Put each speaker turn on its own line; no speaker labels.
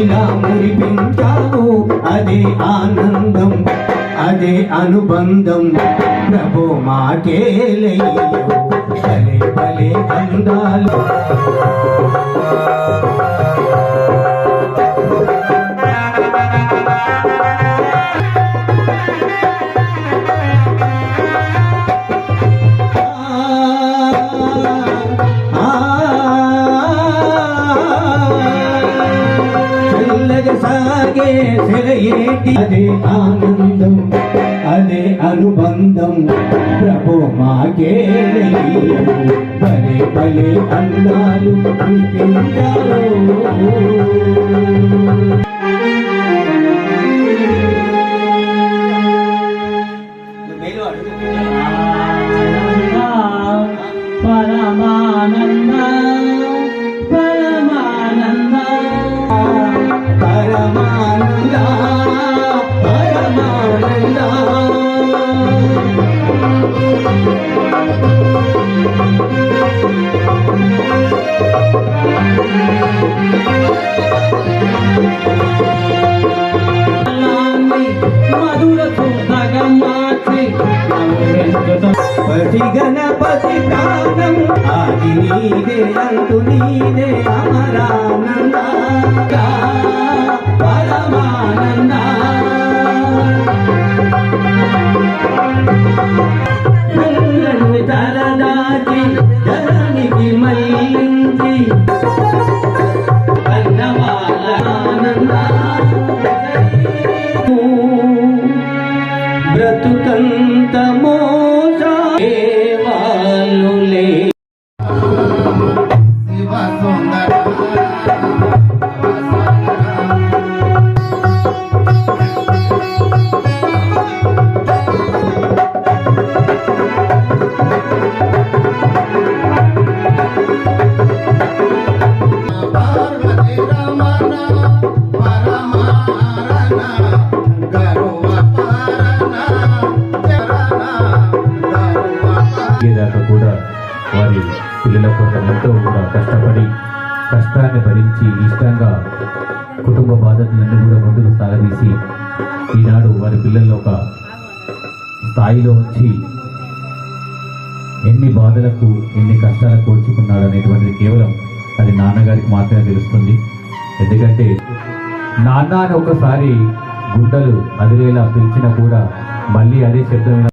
ఇలా మురిపించావు అదే ఆనందం అదే అనుబంధం ప్రభు మాకేలయ్యో భలే భలే అందాలు సాగే సెలయేటి అదే ఆనందం అదే అనుబంధం ప్రభు మాకేలయ్యో భలే భలే అందాలు
పరమానంద పరమానంద
పరమానంద పరమానంద
మధుర సుధగా మార్చి
పతి గణపతి ప్రాణం ఆది నీదే అంతు నీదే అమరానంద పరమానంద తలదాచి జనానికి మళ్ళించి ఆనంద బ్రతుకంత మోసా దేవాలులే శివ సుందర
దాకా కూడా వారి పిల్లల కోసం ఎంతో కూడా కష్టపడి కష్టాన్ని భరించి ఇష్టంగా కుటుంబ బాధ్యతలన్నీ కూడా ముందుకు సాగదీసి ఈనాడు వారి పిల్లల్లో ఒక స్థాయిలో వచ్చి ఎన్ని బాధలకు ఎన్ని కష్టాలకు కోర్చుకున్నాడు అనేటువంటిది కేవలం అది నాన్నగారికి మాత్రమే తెలుస్తుంది. ఎందుకంటే నాన్న అని ఒకసారి గుండెలు అదిరేలా పిలిచినా కూడా మళ్ళీ అదే శబ్దమైన